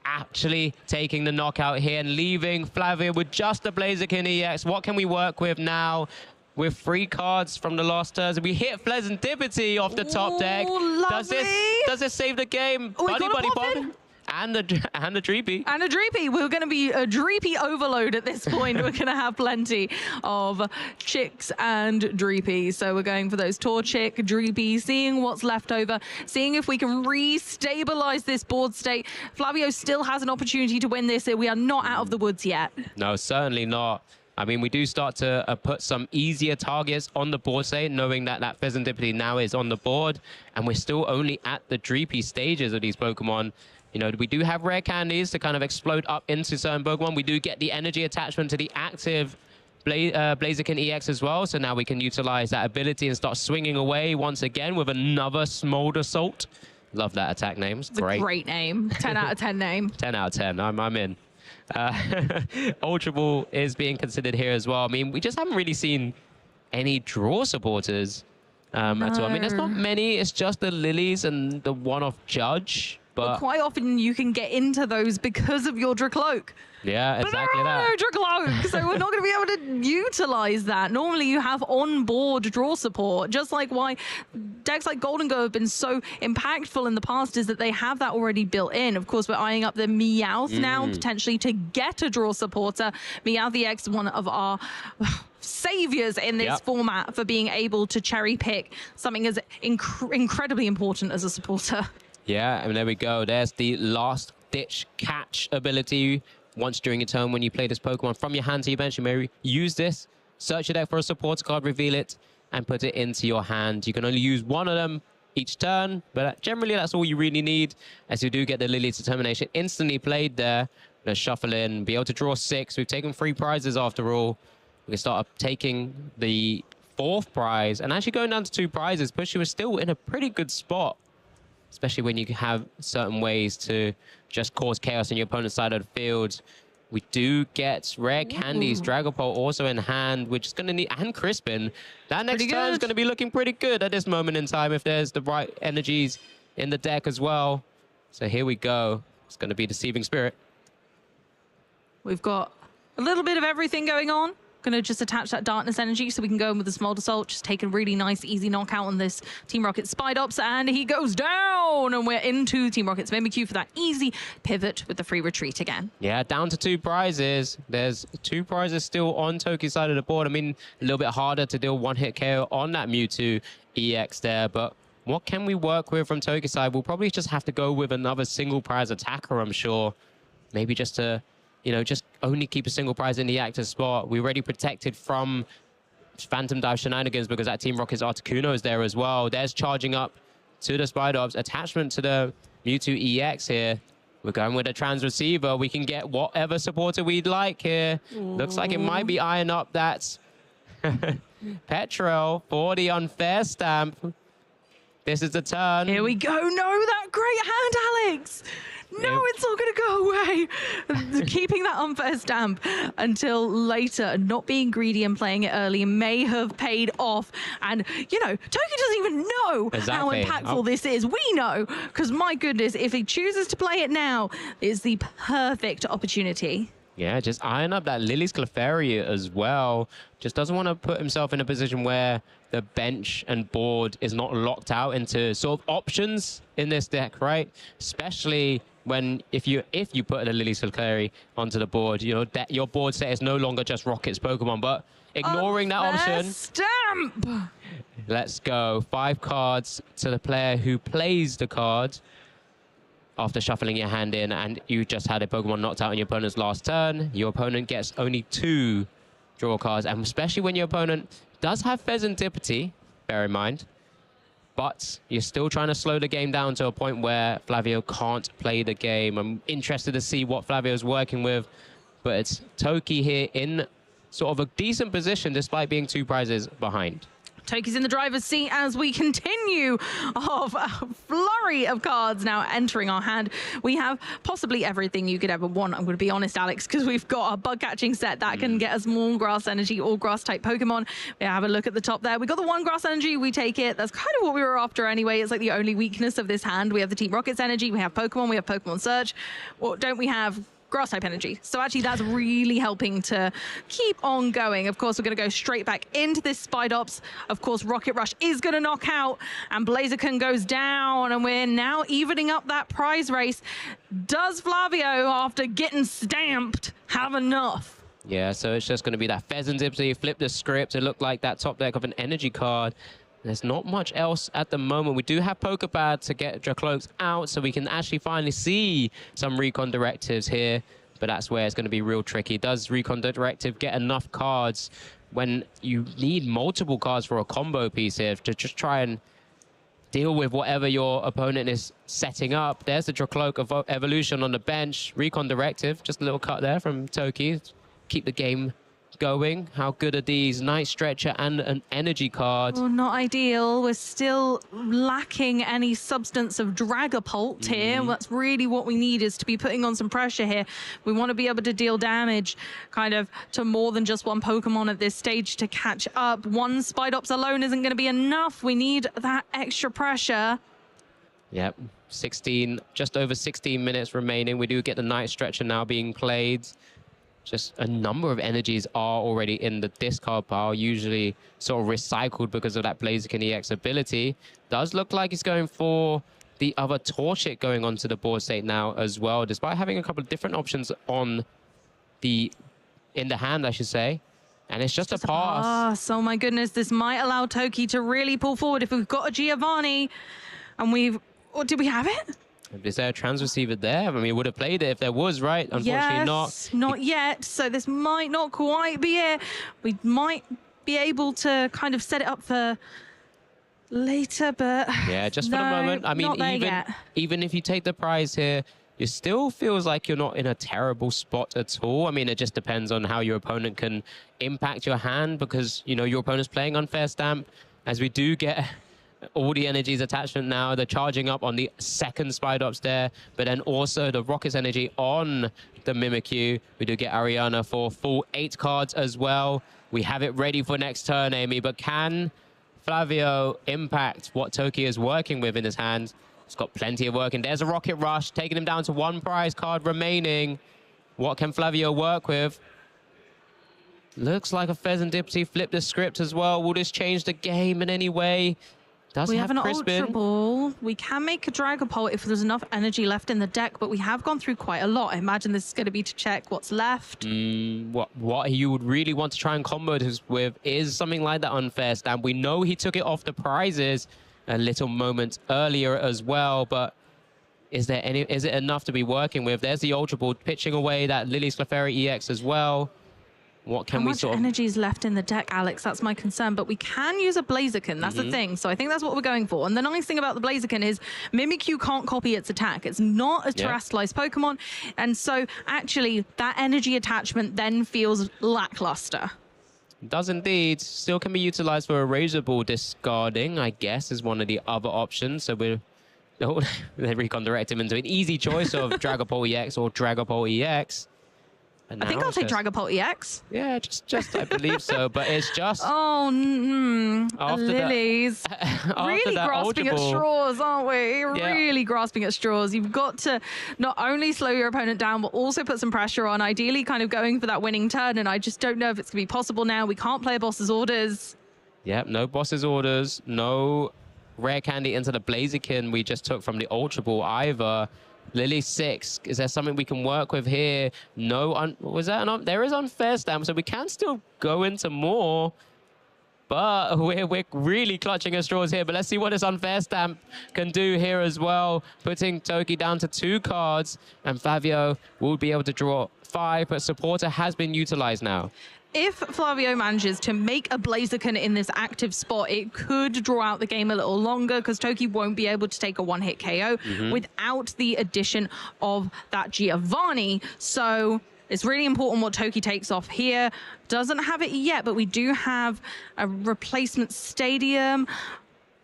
actually taking the knockout here and leaving FLAVID with just the Blaziken EX. What can we work with now? With 3 cards from the last turns, we hit Pleasantipity off the top deck. Does this save the game? Buddy Bobby. And a Dreepy. And a Dreepy. We're going to be a Dreepy overload at this point. We're going to have plenty of Chicks and Dreepy. So we're going for those Torchic, Dreepy, seeing what's left over, seeing if we can re-stabilize this board state. Flavio still has an opportunity to win this. We are not out of the woods yet. No, certainly not. I mean, we do start to put some easier targets on the board state, knowing that that Pleasantipity now is on the board, and we're still only at the Dreepy stages of these Pokemon. You know, we do have rare candies to kind of explode up into certain Pokemon. We do get the energy attachment to the active Blaziken EX as well. So now we can utilize that ability and start swinging away once again with another Smolder Salt. Love that attack name. It's great. A great name. 10 out of 10 name. 10 out of 10. I'm in. Ultra Ball is being considered here as well. I mean, we just haven't really seen any draw supporters at all. I mean, there's not many. It's just the Lilies and the one-off Judge. But quite often you can get into those because of your Dracloak. Yeah, exactly that. Dracloak, so we're not going to be able to utilize that. Normally you have on-board draw support, just like why decks like Golden Go have been so impactful in the past is that they have that already built in. Of course, we're eyeing up the Meowth now, potentially to get a draw supporter. Meowth EX, one of our saviors in this format for being able to cherry pick something as incredibly important as a supporter. Yeah, and there we go. There's the last ditch catch ability. Once during your turn, when you play this Pokemon from your hand to your bench, you may use this, search your deck for a supporter card, reveal it, and put it into your hand. You can only use one of them each turn, but generally that's all you really need, as you do get the Lily's Determination instantly played there. Gonna shuffle in, be able to draw 6. We've taken 3 prizes after all. We can start taking the 4th prize, and actually going down to 2 prizes puts you still in a pretty good spot, especially when you have certain ways to just cause chaos in your opponent's side of the field. We do get rare candies, Dragapult also in hand. We're just going to need, and Crispin. That next turn is going to be looking pretty good at this moment in time if there's the right energies in the deck as well. So here we go. It's going to be Deceiving Spirit. We've got a little bit of everything going on. Going to just attach that Darkness energy so we can go in with the Smolder Assault. Just take a really nice, easy knockout on this Team Rocket Spidops, and he goes down, and we're into Team Rocket's Mimikyu for that easy pivot with the free retreat again. Yeah, down to 2 prizes. There's 2 prizes still on Toki's side of the board. I mean, a little bit harder to deal one-hit KO on that Mewtwo EX there, but what can we work with from Toki's side? We'll probably just have to go with another single prize attacker, I'm sure. Maybe just to, you know, just only keep a single prize in the active spot. We're already protected from Phantom Dive shenanigans because that Team Rocket's Articuno is there as well. There's charging up to the Spidops. Attachment to the Mewtwo EX here. We're going with a trans receiver. We can get whatever supporter we'd like here. Looks like it might be eyeing up that Petrel for the unfair stamp. This is the turn. Here we go. No, that great hand, Alex. No, it's not going to go away. Keeping that unfair stamp until later, not being greedy and playing it early may have paid off. And, you know, Toki doesn't even know how impactful this is. We know, because my goodness, if he chooses to play it now, it's the perfect opportunity. Yeah, just eyeing up that Lily's Clefairy as well. Just doesn't want to put himself in a position where the bench and board is not locked out into sort of options in this deck, right? Especially when if you put a Lily's Clefairy onto the board, you know, that your board set is no longer just Rocket's Pokemon, but ignoring that option. Stamp! Let's go. 5 cards to the player who plays the card. After shuffling your hand in and you just had a Pokemon knocked out on your opponent's last turn, your opponent gets only 2 draw cards, and especially when your opponent does have Pheasantipity, bear in mind, but you're still trying to slow the game down to a point where Flavio can't play the game. I'm interested to see what Flavio's working with, but it's Toki here in sort of a decent position despite being 2 prizes behind. Toki's in the driver's seat as we continue of a flurry of cards now entering our hand. We have possibly everything you could ever want. I'm going to be honest, Alex, because we've got a bug catching set that can get us more grass energy or grass type Pokemon. We have a look at the top there. We got the 1 grass energy. We take it. That's kind of what we were after anyway. It's like the only weakness of this hand. We have the Team Rocket's energy. We have Pokemon. We have Pokemon Search. Or don't we have grass type energy? So actually that's really helping to keep on going. Of course, we're going to go straight back into this Spidops. Of course, Rocket Rush is going to knock out, and Blaziken goes down, and we're now evening up that prize race. Does Flavio, after getting stamped, have enough? Yeah, so it's just going to be that Pheasantipity. Flip the script. It looked like that top deck of an energy card. There's not much else at the moment. We do have Pokepad to get Dracloaks out, so we can actually finally see some Recon Directives here, but that's where it's going to be real tricky. Does Recon Directive get enough cards when you need multiple cards for a combo piece here to just try and deal with whatever your opponent is setting up? There's the Dracloak of Evolution on the bench. Recon Directive, just a little cut there from Toki. Keep the game going. How good are these? Night Stretcher and an energy card. Well, not ideal. We're still lacking any substance of Dragapult here. That's really what we need, is to be putting on some pressure here. We want to be able to deal damage kind of to more than just one Pokemon at this stage to catch up. 1 Spidops alone isn't going to be enough. We need that extra pressure. Yep, 16, just over 16 minutes remaining. We do get the Night Stretcher now being played. Just a number of energies are already in the discard pile, usually sort of recycled because of that Blaziken EX ability. Does look like he's going for the other Torchic going onto the board state now as well, despite having a couple of different options on in the hand, I should say. And it's just a pass. Oh my goodness, this might allow Toki to really pull forward. If we've got a Giovanni and or did we have it? Is there a trans receiver there? I mean, we would have played it if there was, right? Unfortunately, not yet. So this might not quite be it. We might be able to kind of set it up for later, but yeah, just for the moment. I mean, even if you take the prize here, it still feels like you're not in a terrible spot at all. I mean, it just depends on how your opponent can impact your hand because, you know, your opponent's playing unfair stamp. As we do get all the energies attachment now, they're charging up on the second Spidops there, but then also the Rocket's energy on the Mimikyu. We do get Ariana for full 8 cards as well. We have it ready for next turn, Amy, but can Flavio impact what Toki is working with in his hand? He's got plenty of work, and there's a Rocket Rush, taking him down to 1 prize card remaining. What can Flavio work with? Looks like a Serendipity flipped the script as well. Will this change the game in any way? We have an Crispin. Ultra Ball. We can make a Dragapult if there's enough energy left in the deck, but we have gone through quite a lot. I imagine this is going to be to check what's left. What you would really want to try and combo this with is something like that unfair stamp. We know he took it off the prizes a little moment earlier as well, but is it enough to be working with? There's the Ultra Ball pitching away that Lily's Clefairy EX as well. What can we sort of... How much energy is left in the deck, Alex? That's my concern. But we can use a Blaziken. That's the thing. So I think that's what we're going for. And the nice thing about the Blaziken is Mimikyu can't copy its attack. It's not a terrestrialized Pokemon. And so actually that energy attachment then feels lackluster. Does indeed. Still can be utilized for Razor Ball discarding, I guess, is one of the other options. So we're... Oh, they recon direct him into an easy choice of Dragapult EX or Dragapult EX. I think I'll take Dragapult EX. Yeah, just I believe so, but it's just... Oh, Lilies. Really grasping at straws, aren't we? Yeah. Really grasping at straws. You've got to not only slow your opponent down, but also put some pressure on, ideally kind of going for that winning turn, and I just don't know if it's going to be possible now. We can't play a boss's orders. Yep, no boss's orders, no rare candy into the Blaziken we just took from the Ultra Ball either. Lily 6, is there something we can work with here? No, there is unfair stamp, so we can still go into more. But we're really clutching at straws here. But let's see what this unfair stamp can do here as well. Putting Toki down to 2 cards, and Flavio will be able to draw 5, but Supporter has been utilized now. If Flavio manages to make a Blaziken in this active spot, it could draw out the game a little longer because Toki won't be able to take a one-hit KO without the addition of that Giovanni. So it's really important what Toki takes off here. Doesn't have it yet, but we do have a replacement stadium.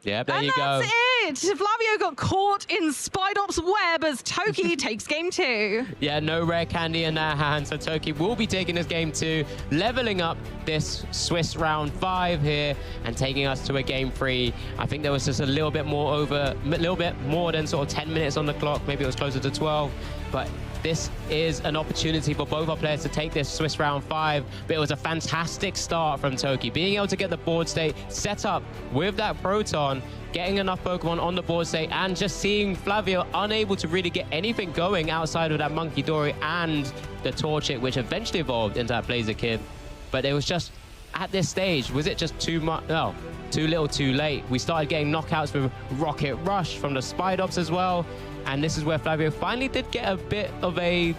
Yeah, there you go. And that's it! Flavio got caught in Spidops' web as Toki takes game 2. Yeah, no rare candy in their hands, so Toki will be taking this game 2, leveling up this Swiss round 5 here and taking us to a game 3. I think there was just a little bit more than sort of 10 minutes on the clock. Maybe it was closer to 12, but this is an opportunity for both our players to take this Swiss round 5, but it was a fantastic start from Toki. Being able to get the board state set up with that Proton, getting enough Pokemon on the board state, and just seeing Flavio unable to really get anything going outside of that Monkey Dory and the Torchic, which eventually evolved into that Blaziken. But it was just, at this stage, was it just too much? No, too little, too late. We started getting knockouts with Rocket Rush from the Spidops as well. And this is where Flavio finally did get a bit of a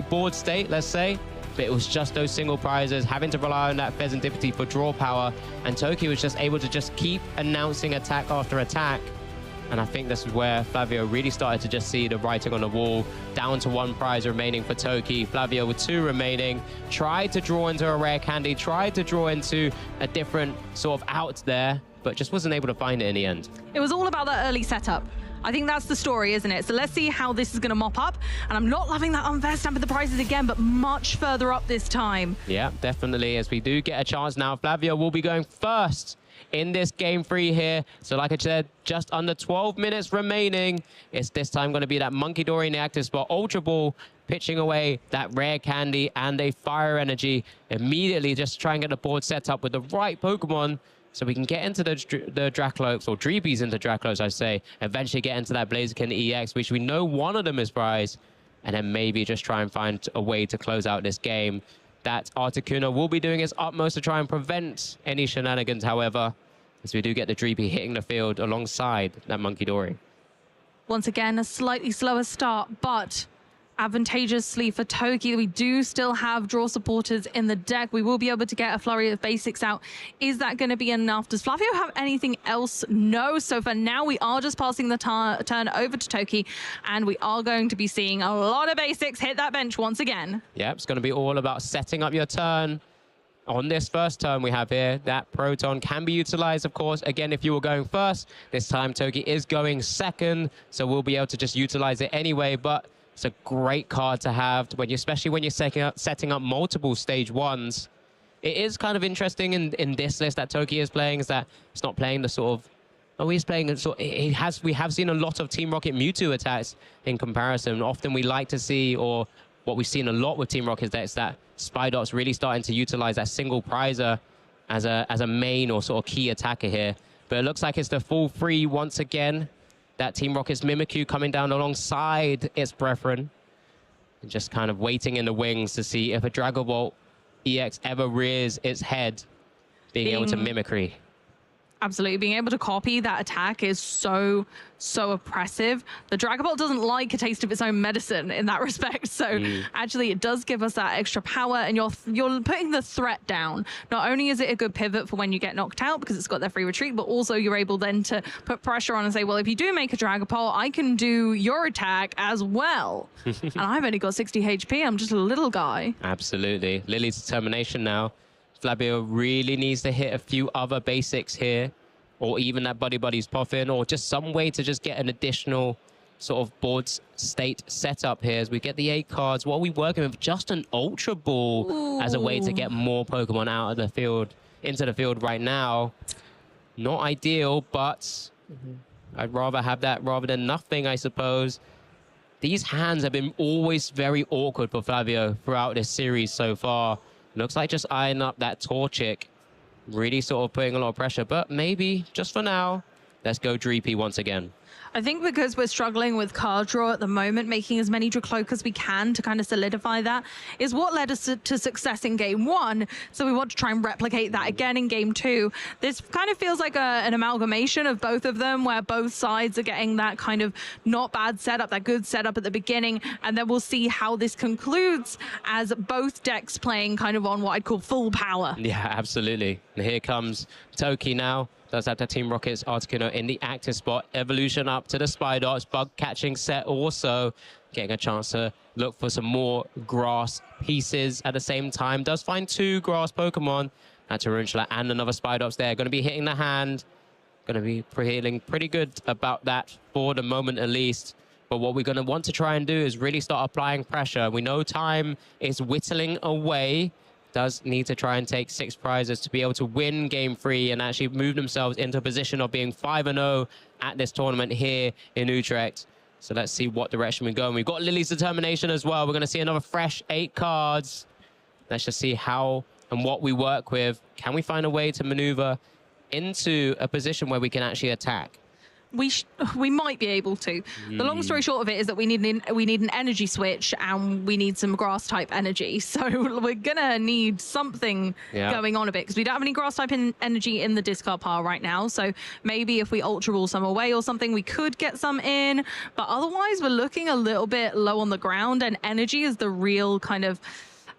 board state, let's say. But it was just those single prizes, having to rely on that Serendipity for draw power. And Toki was just able to just keep announcing attack after attack. And I think this is where Flavio really started to just see the writing on the wall. Down to 1 prize remaining for Toki. Flavio with 2 remaining. Tried to draw into a rare candy. Tried to draw into a different sort of out there, but just wasn't able to find it in the end. It was all about that early setup. I think that's the story, isn't it? So let's see how this is going to mop up. And I'm not loving that unfair stamp of the prizes again, but much further up this time. Yeah, definitely. As we do get a chance now, Flavio will be going first in this game 3 here. So like I said, just under 12 minutes remaining. It's this time going to be that Monkey Dory in the active spot. Ultra Ball pitching away that rare candy and a fire energy. Immediately just try and get the board set up with the right Pokemon, so we can get into the Dracloaks, or Dreepies into Dracloaks, I say. Eventually get into that Blaziken EX, which we know one of them is prize. And then maybe just try and find a way to close out this game. That Articuno will be doing his utmost to try and prevent any shenanigans, however, as we do get the Dreepy hitting the field alongside that Monkey Dory. Once again, a slightly slower start, but advantageously for Toki. We do still have draw supporters in the deck. We will be able to get a flurry of basics out. Is that going to be enough? Does Flavio have anything else? No. So for now, we are just passing the turn over to Toki, and we are going to be seeing a lot of basics hit that bench once again. Yeah, it's going to be all about setting up your turn. On this first turn we have here, that Proton can be utilized, of course. Again, if you were going first, this time Toki is going second, so we'll be able to just utilize it anyway. But it's a great card to have, especially when you're setting up multiple stage ones. It is kind of interesting in this list that Toki is playing, is that it's not playing the sort of... Oh, he's playing... we have seen a lot of Team Rocket Mewtwo attacks in comparison. Often we like to see, or what we've seen a lot with Team Rocket, is that Spydot's really starting to utilize that single prizer as a main or sort of key attacker here. But it looks like it's the full free once again. That Team Rocket's Mimikyu coming down alongside its brethren. And just kind of waiting in the wings to see if a Dragon Ball EX ever rears its head, being able to mimicry. Absolutely. Being able to copy that attack is so oppressive. The Dragon Ball doesn't like a taste of its own medicine in that respect. So actually it does give us that extra power, and you're putting the threat down. Not only is it a good pivot for when you get knocked out because it's got their free retreat, but also you're able then to put pressure on and say, well, if you do make a Dragon Ball, I can do your attack as well. And I've only got 60 HP. I'm just a little guy. Absolutely. Lily's determination now. Flavio really needs to hit a few other basics here, or even that Buddy's Puffin, or just some way to just get an additional sort of board state setup here as we get the 8 cards. What are we working with? Just an Ultra Ball as a way to get more Pokemon out of the field, into the field right now. Not ideal, but I'd rather have that rather than nothing, I suppose. These hands have been always very awkward for Flavio throughout this series so far. Looks like just eyeing up that Torchic, really sort of putting a lot of pressure. But maybe, just for now, let's go Dreepy once again. I think because we're struggling with card draw at the moment, making as many Dracloak as we can to kind of solidify that is what led us to success in game 1. So we want to try and replicate that again in game 2. This kind of feels like an amalgamation of both of them, where both sides are getting that kind of not bad setup, that good setup at the beginning. And then we'll see how this concludes as both decks playing kind of on what I'd call full power. Yeah, absolutely. And here comes Toki now. Does have the Team Rocket's Articuno in the active spot. Evolution up to the Spydots. Bug catching set also. Getting a chance to look for some more grass pieces at the same time. Does find 2 grass Pokemon. A Tarantula and another Spydots there. Going to be hitting the hand. Going to be feeling pretty good about that for the moment at least. But what we're going to want to try and do is really start applying pressure. We know time is whittling away. Does need to try and take 6 prizes to be able to win game 3 and actually move themselves into a position of being 5-0 at this tournament here in Utrecht. So let's see what direction we go. And we've got Lily's determination as well. We're going to see another fresh 8 cards. Let's just see how and what we work with. Can we find a way to maneuver into a position where we can actually attack? We might be able to. The long story short of it is that we need an energy switch, and we need some grass type energy. So we're gonna need something going on a bit, because we don't have any grass type energy in the discard pile right now. So maybe if we Ultra Ball some away or something, we could get some in. But otherwise, we're looking a little bit low on the ground, and energy is the real kind of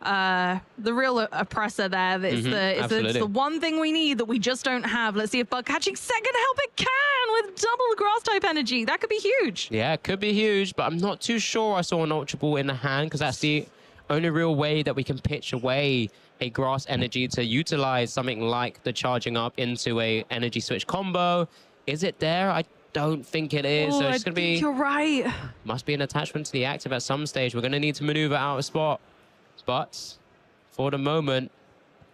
oppressor there. It's the one thing we need that we just don't have. Let's see if Bug Catching Set can help. It can with double grass type energy. That could be huge. Yeah, it could be huge, but I'm not too sure I saw an Ultra Ball in the hand, because that's the only real way that we can pitch away a grass energy to utilize something like the charging up into a energy switch combo. Is it there? I don't think it is. So it's going to be... You're right. Must be an attachment to the active at some stage. We're going to need to maneuver out of spot. But for the moment,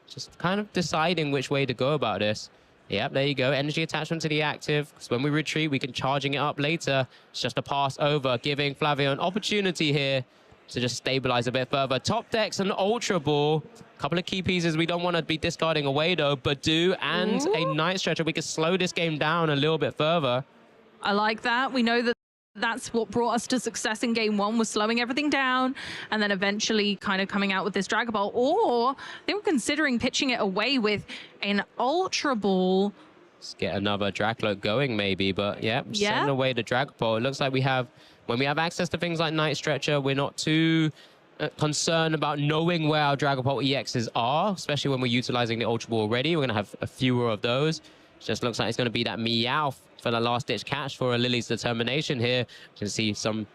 just kind of deciding which way to go about this. Yep, there you go. Energy attachment to the active. So when we retreat, we can charging it up later. It's just a pass over, giving Flavio an opportunity here to just stabilize a bit further. Top decks and Ultra Ball. A couple of key pieces we don't want to be discarding away, though. Badu and a Night Stretcher. We could slow this game down a little bit further. I like that. We know that that's what brought us to success in game 1, was slowing everything down and then eventually kind of coming out with this Dragon Ball. Or they were considering pitching it away with an Ultra Ball. Let's get another Dracloak going maybe, but yeah, sending away the Dragon Ball. It looks like we have when we have access to things like Night Stretcher, we're not too concerned about knowing where our Dragapult EXs are, especially when we're utilizing the Ultra Ball already. We're going to have a fewer of those. Just looks like it's going to be that Meowth for the last-ditch catch for a Lily's Determination here. You can see some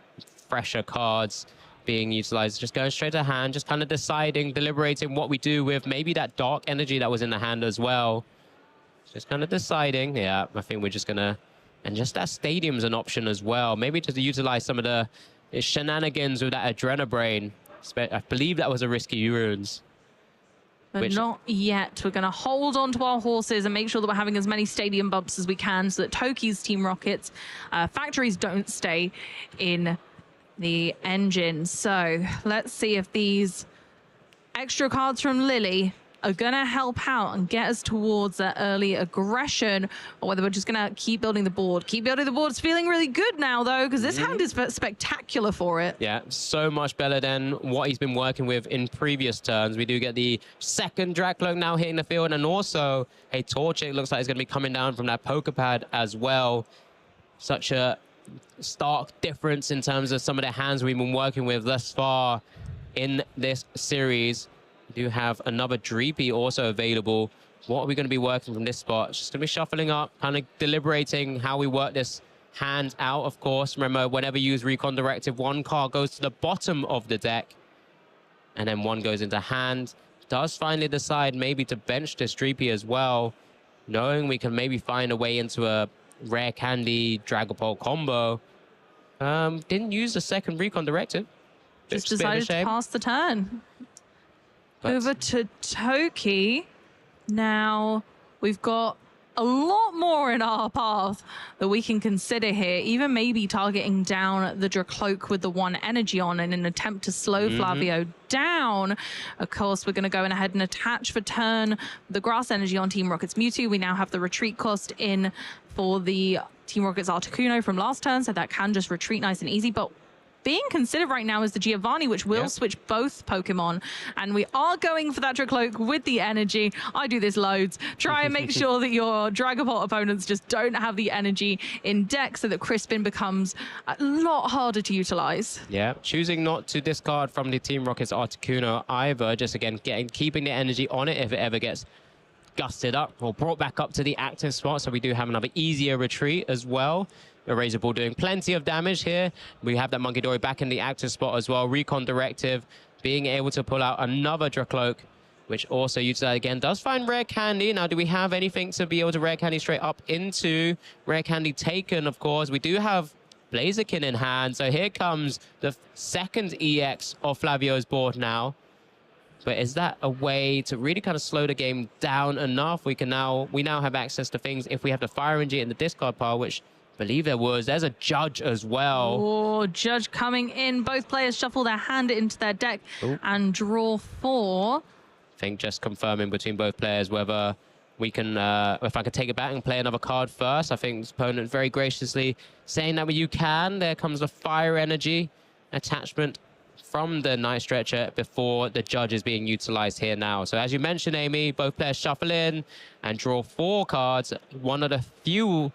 fresher cards being utilized, just going straight to hand, just kind of deciding, deliberating what we do with maybe that Dark Energy that was in the hand as well. Just kind of deciding. Yeah, I think we're just going to... And just that Stadium's an option as well. Maybe just to utilize some of the shenanigans with that Adrenabrain. I believe that was a risky runes. But not yet. We're going to hold on to our horses and make sure that we're having as many stadium bumps as we can so that Toki's Team Rocket's factories don't stay in the engine. So let's see if these extra cards from Lily are going to help out and get us towards that early aggression, or whether we're just going to keep building the board. Keep building the board. It's feeling really good now, though, because this hand is spectacular for it. Yeah, so much better than what he's been working with in previous turns. We do get the second Dracloak now hitting the field, and also a Torchic looks like it's going to be coming down from that Poképad as well. Such a stark difference in terms of some of the hands we've been working with thus far in this series. We do have another Dreepy also available. What are we going to be working from this spot? It's just going to be shuffling up, kind of deliberating how we work this hand out, of course. Remember, whenever you use Recon Directive, one card goes to the bottom of the deck, and then one goes into hand. Does finally decide maybe to bench this Dreepy as well, knowing we can maybe find a way into a Rare Candy Dragapult combo. Didn't use the second Recon Directive. Just decided to pass the turn. Over to Toki. Now we've got a lot more in our path that we can consider here, even maybe targeting down the Dracloak with the one energy on in an attempt to slow Flavio down. Of course, we're going to go ahead and attach for turn the grass energy on Team Rocket's Mewtwo. We now have the retreat cost in for the Team Rocket's Articuno from last turn, so that can just retreat nice and easy. But being considered right now is the Giovanni, which will switch both Pokemon. And we are going for that Dracloak with the energy. I do this loads. Try and make sure that your Dragapult opponents just don't have the energy in deck so that Crispin becomes a lot harder to utilize. Yeah, choosing not to discard from the Team Rocket's Articuno either. Just again, keeping the energy on it if it ever gets gusted up or brought back up to the active spot. So we do have another easier retreat as well. Eraser Ball doing plenty of damage here. We have that Monkey Dory back in the active spot as well. Recon Directive being able to pull out another Dracloak, which also utilizes again. Does find Rare Candy. Now, do we have anything to be able to Rare Candy straight up into? Rare Candy taken, of course. We do have Blaziken in hand. So here comes the second EX of Flavio's board now. But is that a way to really kind of slow the game down enough? We now have access to things if we have the Fire Energy in the discard pile, which I believe there's a Judge as well. Oh, Judge coming in. Both players shuffle their hand into their deck and draw 4. I think just confirming between both players whether we can, if I could take it back and play another card first. I think this opponent very graciously saying that you can. There comes the Fire Energy attachment from the Night Stretcher before the Judge is being utilized here now. So as you mentioned, Amy, both players shuffle in and draw 4 cards. One of the few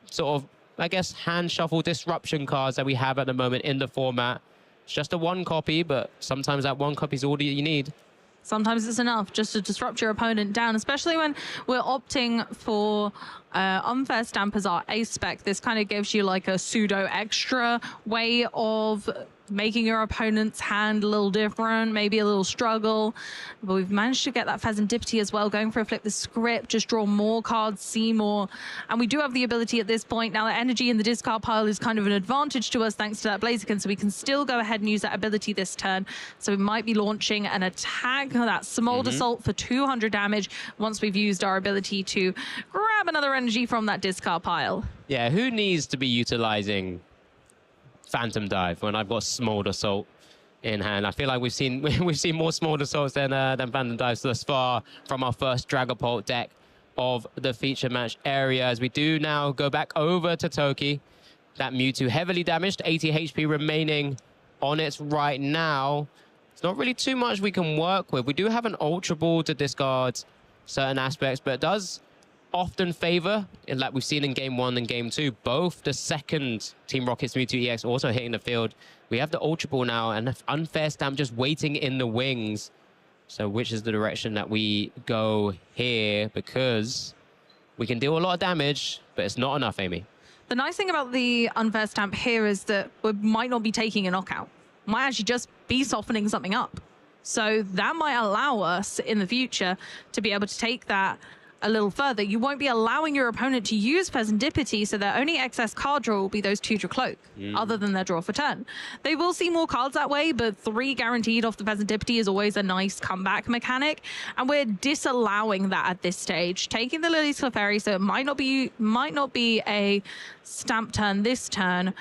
sort of, I guess, hand shuffle disruption cards that we have at the moment in the format. It's just a 1 copy, but sometimes that 1 copy is all that you need. Sometimes it's enough just to disrupt your opponent down, especially when we're opting for Unfair Stamp as our ace spec. This kind of gives you like a pseudo extra way of making your opponent's hand a little different, maybe a little struggle. But we've managed to get that Phasandipity as well, going for a flip the script, just draw more cards, see more. And we do have the ability at this point, now that energy in the discard pile is kind of an advantage to us thanks to that Blaziken, so we can still go ahead and use that ability this turn. So we might be launching an attack, that Smolder Assault for 200 damage once we've used our ability to grab another energy from that discard pile. Yeah, who needs to be utilizing Phantom Dive when I've got Smolder Assault in hand? I feel like we've seen more Smolder Assaults than Phantom Dives thus far from our first Dragapult deck of the feature match area. As we do now go back over to Toki, that Mewtwo heavily damaged, 80 HP remaining on it right now. It's not really too much we can work with. We do have an Ultra Ball to discard certain aspects, but it does often favor, like we've seen in Game 1 and Game 2, both the second Team Rocket's Mewtwo EX also hitting the field. We have the Ultra Ball now and an Unfair Stamp just waiting in the wings. So which is the direction that we go here? Because we can deal a lot of damage, but it's not enough, Amy. The nice thing about the Unfair Stamp here is that we might not be taking a knockout. Might actually just be softening something up. So that might allow us in the future to be able to take that a little further. You won't be allowing your opponent to use Serendipity, so their only excess card draw will be those 2 draw cloak, other than their draw for turn. They will see more cards that way, but 3 guaranteed off the Serendipity is always a nice comeback mechanic, and we're disallowing that at this stage. Taking the Lily's Clefairy, so it might not be a stamp turn this turn.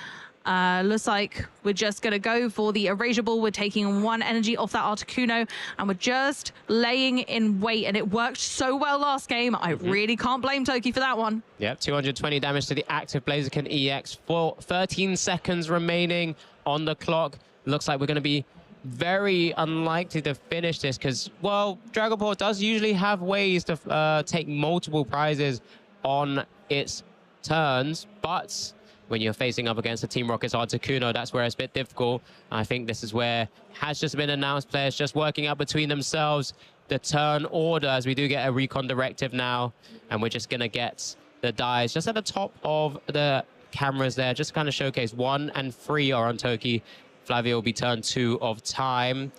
Looks like we're just going to go for the Erasure Ball. We're taking 1 energy off that Articuno, and we're just laying in wait. And it worked so well last game. I really can't blame Toki for that one. Yep, 220 damage to the active Blaziken EX. 13 seconds remaining on the clock. Looks like we're going to be very unlikely to finish this because, well, Dragapult does usually have ways to take multiple prizes on its turns, but when you're facing up against the Team Rocket's Articuno, that's where it's a bit difficult. I think this is where has just been announced, players just working out between themselves the turn order, as we do get a recon directive now, and we're just going to get the dies just at the top of the cameras there, just to kind of showcase 1 and 3 are on Toki. FLAVID will be turn 2 of time.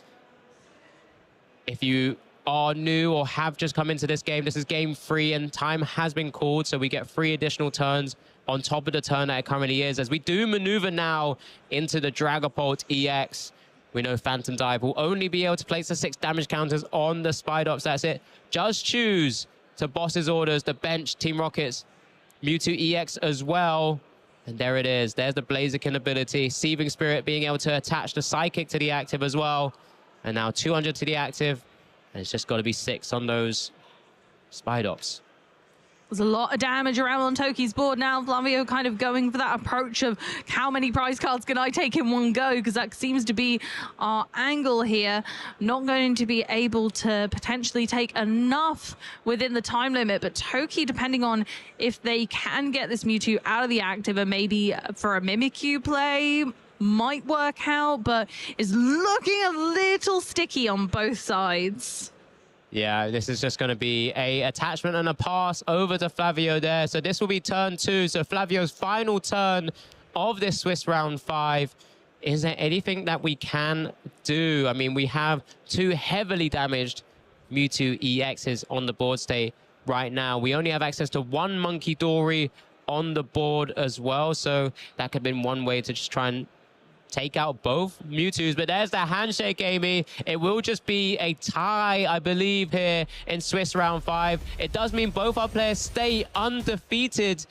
If you are new or have just come into this game, this is game 3 and time has been called, so we get 3 additional turns on top of the turn that it currently is. As we do maneuver now into the Dragapult EX, we know Phantom Dive will only be able to place the 6 damage counters on the Spidops. That's it. Just choose to boss's orders, the bench, Team Rocket's Mewtwo EX as well. And there it is. There's the Blaziken ability. Seething Spirit being able to attach the Psychic to the active as well. And now 200 to the active. And it's just got to be 6 on those Spidops. There's a lot of damage around on Toki's board now. Flavio kind of going for that approach of how many prize cards can I take in one go, because that seems to be our angle here. Not going to be able to potentially take enough within the time limit, but Toki, depending on if they can get this Mewtwo out of the active and maybe for a Mimikyu play, might work out, but is looking a little sticky on both sides. Yeah, this is just going to be a attachment and a pass over to Flavio there. So this will be turn 2. So Flavio's final turn of this Swiss round 5. Is there anything that we can do? I mean, we have 2 heavily damaged Mewtwo EXs on the board state right now. We only have access to 1 Monkey Dory on the board as well. So that could have been one way to just try and take out both Mewtwo's, but there's the handshake, Amy. It will just be a tie, I believe, here in Swiss round 5. It does mean both our players stay undefeated